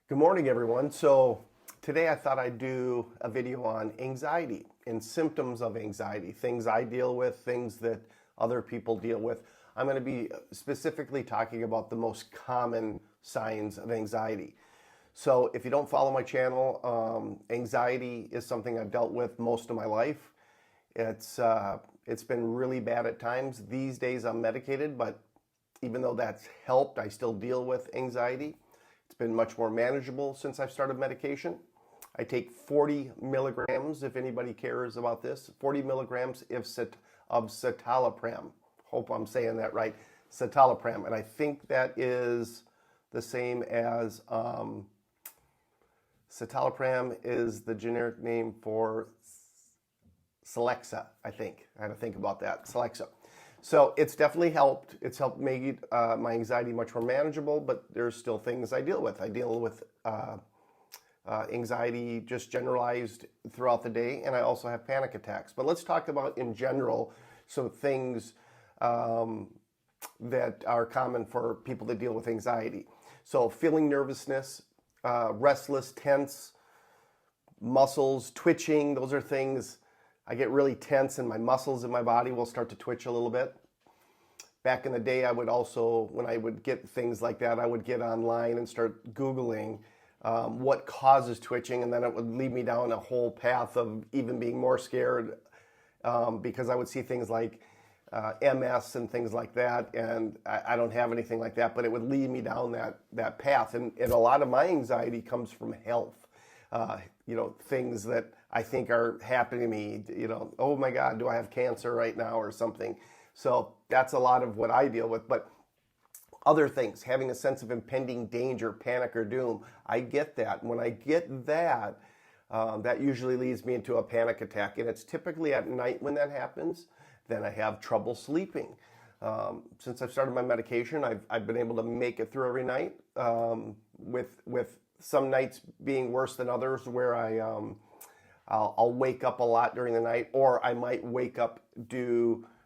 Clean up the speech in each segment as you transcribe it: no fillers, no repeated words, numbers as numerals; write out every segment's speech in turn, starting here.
Good morning, everyone. So today I thought I'd do a video on anxiety and symptoms of anxiety, things I deal with, things that other people deal with. I'm going to be specifically talking about the most common signs of anxiety. So if you don't follow my channel, anxiety is something I've dealt with most of my life. It's been really bad at times. These days I'm medicated, but even though that's helped, I still deal with anxiety. It's been much more manageable since I've started medication. I take 40 milligrams, if anybody cares about this, 40 milligrams of citalopram. Hope I'm saying that right, citalopram. And I think that is the same as, citalopram is the generic name for Celexa, I think. I had to think about that, Celexa. So it's definitely helped. It's helped make my anxiety much more manageable, but there's still things I deal with. I deal with anxiety just generalized throughout the day, and I also have panic attacks. But let's talk about, in general, some things that are common for people that deal with anxiety. So feeling nervousness, restless, tense, muscles, twitching, those are things. I get really tense and my muscles in my body will start to twitch a little bit. Back in the day, I would also, when I would get things like that, I would get online and start Googling what causes twitching, and then it would lead me down a whole path of even being more scared because I would see things like MS and things like that, and I don't have anything like that, but it would lead me down that path. And a lot of my anxiety comes from health. Things that I think are happening to me, oh my God, do I have cancer right now or something? So that's a lot of what I deal with. But other things, having a sense of impending danger, panic or doom, I get that. When I get that, that usually leads me into a panic attack. And it's typically at night when that happens. Then I have trouble sleeping. Since I've started my medication, I've been able to make it through every night with some nights being worse than others, where I'll wake up a lot during the night, or I might wake up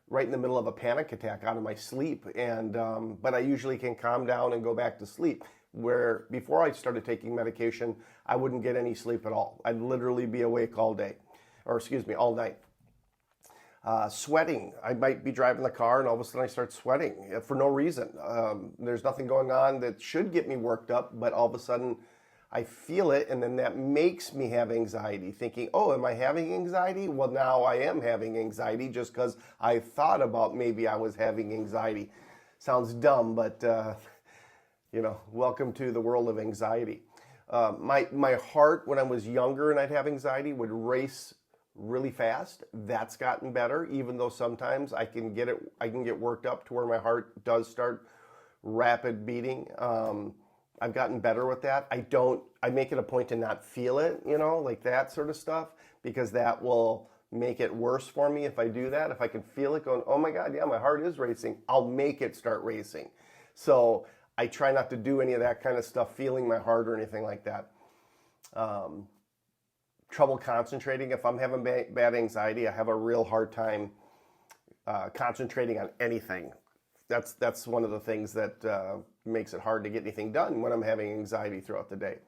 right in the middle of a panic attack out of my sleep, but I usually can calm down and go back to sleep. Where before I started taking medication, I wouldn't get any sleep at all. I'd literally be awake all night. Sweating. I might be driving the car and all of a sudden I start sweating for no reason. There's nothing going on that should get me worked up, but all of a sudden I feel it, and then that makes me have anxiety, thinking, oh, am I having anxiety? Well, now I am having anxiety just because I thought about maybe I was having anxiety. Sounds dumb, but, welcome to the world of anxiety. My heart, when I was younger and I'd have anxiety, would race really fast. That's gotten better, even though sometimes I can get worked up to where my heart does start rapid beating. I've gotten better with that. I make it a point to not feel it, like that sort of stuff, because that will make it worse for me if I do that. If I can feel it going, oh my God, yeah, my heart is racing, I'll make it start racing. So I try not to do any of that kind of stuff, feeling my heart or anything like that. Trouble concentrating. If I'm having bad anxiety, I have a real hard time concentrating on anything. That's one of the things that makes it hard to get anything done when I'm having anxiety throughout the day.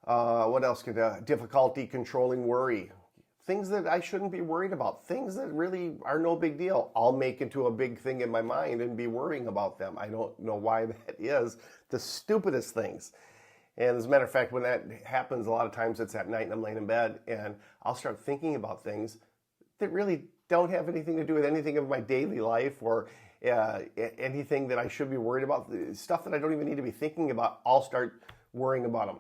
What else could difficulty controlling worry? Things that I shouldn't be worried about. Things that really are no big deal. I'll make into a big thing in my mind and be worrying about them. I don't know why that is. The stupidest things. And as a matter of fact, when that happens, a lot of times it's at night and I'm laying in bed and I'll start thinking about things that really don't have anything to do with anything of my daily life or anything that I should be worried about. Stuff that I don't even need to be thinking about, I'll start worrying about them.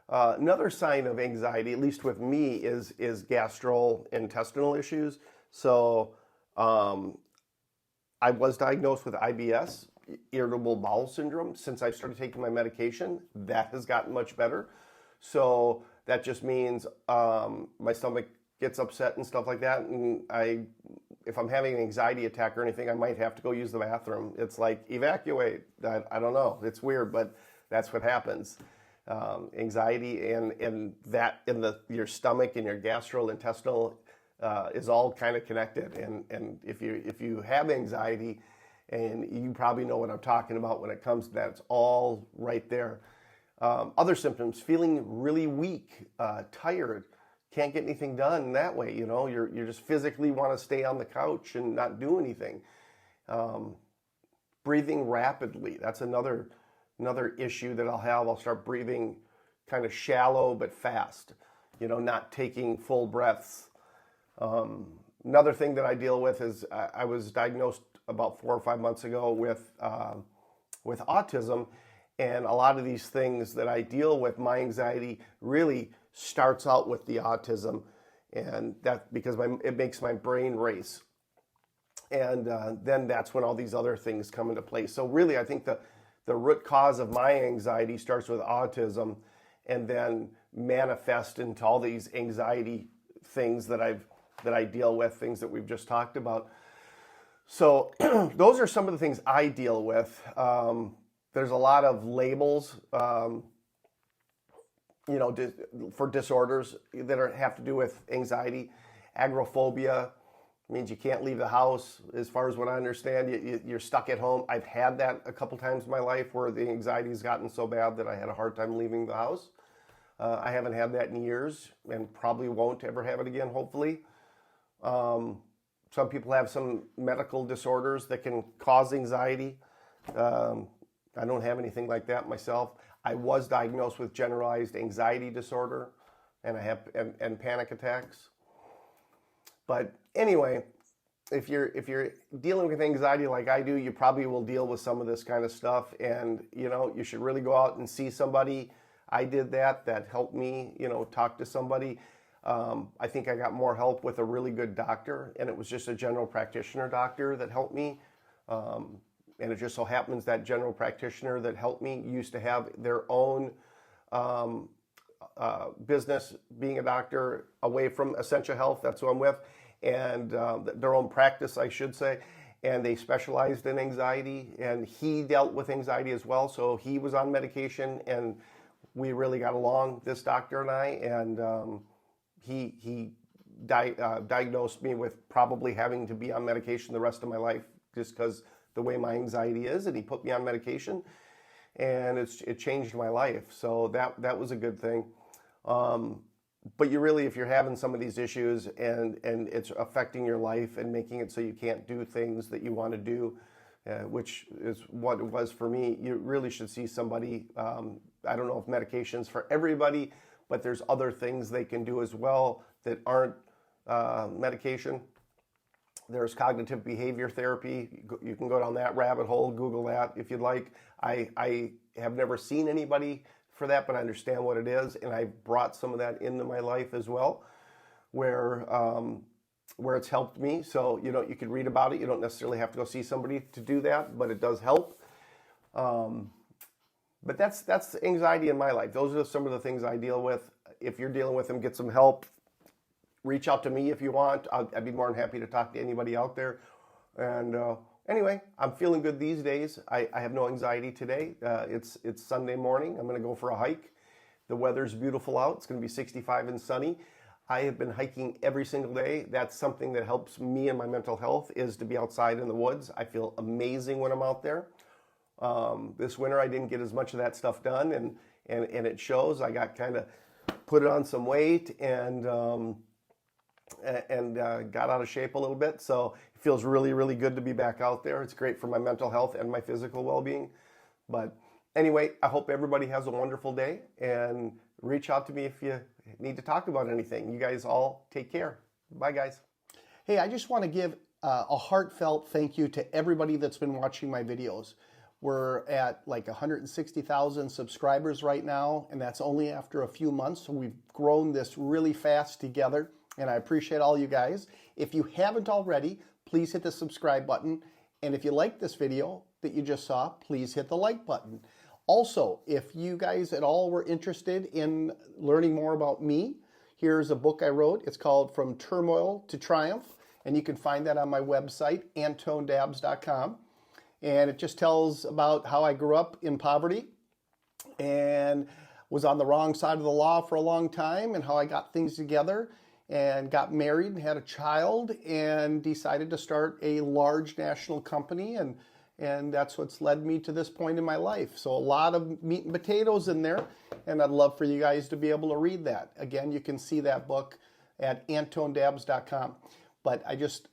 Another sign of anxiety, at least with me, is gastrointestinal issues. So I was diagnosed with IBS, irritable bowel syndrome. Since I started taking my medication, that has gotten much better. So that just means my stomach gets upset and stuff like that, and if I'm having an anxiety attack or anything, I might have to go use the bathroom. It's like, evacuate. I don't know. It's weird, but that's what happens. Anxiety and that in your stomach and your gastrointestinal is all kind of connected. And if you have anxiety, and you probably know what I'm talking about when it comes to that, it's all right there. Other symptoms, feeling really weak, tired, can't get anything done that way. You just physically want to stay on the couch and not do anything. Breathing rapidly, that's another issue that I'll have. I'll start breathing kind of shallow but fast, not taking full breaths. Another thing that I deal with is I was diagnosed about 4 or 5 months ago with autism, and a lot of these things that I deal with, my anxiety really starts out with the autism, and that because it makes my brain race, and then that's when all these other things come into place. So really, I think the root cause of my anxiety starts with autism, and then manifest into all these anxiety things that I deal with, things that we've just talked about. So those are some of the things I deal with. There's a lot of labels, for disorders that have to do with anxiety. Agoraphobia means you can't leave the house. As far as what I understand, you're stuck at home. I've had that a couple times in my life where the anxiety's gotten so bad that I had a hard time leaving the house. I haven't had that in years and probably won't ever have it again, hopefully. Some people have some medical disorders that can cause anxiety. I don't have anything like that myself. I was diagnosed with generalized anxiety disorder, and I have and panic attacks. But anyway, if you're dealing with anxiety like I do, you probably will deal with some of this kind of stuff, and you should really go out and see somebody. I did that helped me, talk to somebody. I think I got more help with a really good doctor, and it was just a general practitioner doctor that helped me. And it just so happens that general practitioner that helped me used to have their own business being a doctor away from Essentia Health. That's who I'm with. And their own practice, I should say. And they specialized in anxiety. And he dealt with anxiety as well. So he was on medication. And we really got along, this doctor and I. And he diagnosed me with probably having to be on medication the rest of my life just because the way my anxiety is, and he put me on medication, and it changed my life. So that was a good thing. But you really, if you're having some of these issues and it's affecting your life and making it so you can't do things that you want to do, which is what it was for me, you really should see somebody. I don't know if medication's for everybody, but there's other things they can do as well that aren't medication. There's cognitive behavior therapy. You can go down that rabbit hole, Google that if you'd like. I have never seen anybody for that, but I understand what it is, and I brought some of that into my life as well, where it's helped me. So, you could read about it. You don't necessarily have to go see somebody to do that, but it does help. But that's anxiety in my life. Those are some of the things I deal with. If you're dealing with them, get some help. Reach out to me if you want. I'd be more than happy to talk to anybody out there. And anyway, I'm feeling good these days. I have no anxiety today. It's Sunday morning. I'm going to go for a hike. The weather's beautiful out. It's going to be 65 and sunny. I have been hiking every single day. That's something that helps me and my mental health, is to be outside in the woods. I feel amazing when I'm out there. This winter I didn't get as much of that stuff done, and it shows. I got kind of put on some weight and got out of shape a little bit. So it feels really, really good to be back out there. It's great for my mental health and my physical well-being. But anyway, I hope everybody has a wonderful day, and reach out to me if you need to talk about anything. You guys all take care. Bye, guys. Hey, I just want to give a heartfelt thank you to everybody that's been watching my videos. We're at like 160,000 subscribers right now, and that's only after a few months. So we've grown this really fast together, and I appreciate all you guys. If you haven't already, please hit the subscribe button. And if you like this video that you just saw, please hit the like button. Also, if you guys at all were interested in learning more about me, here's a book I wrote. It's called From Turmoil to Triumph, and you can find that on my website, AntoneDabs.com. And it just tells about how I grew up in poverty and was on the wrong side of the law for a long time, and how I got things together and got married and had a child and decided to start a large national company and And that's what's led me to this point in my life. So a lot of meat and potatoes in there, and I'd love for you guys to be able to read that. Again, you can see that book at antonedabs.com. But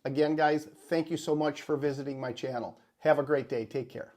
again, guys, thank you so much for visiting my channel. Have a great day. Take care.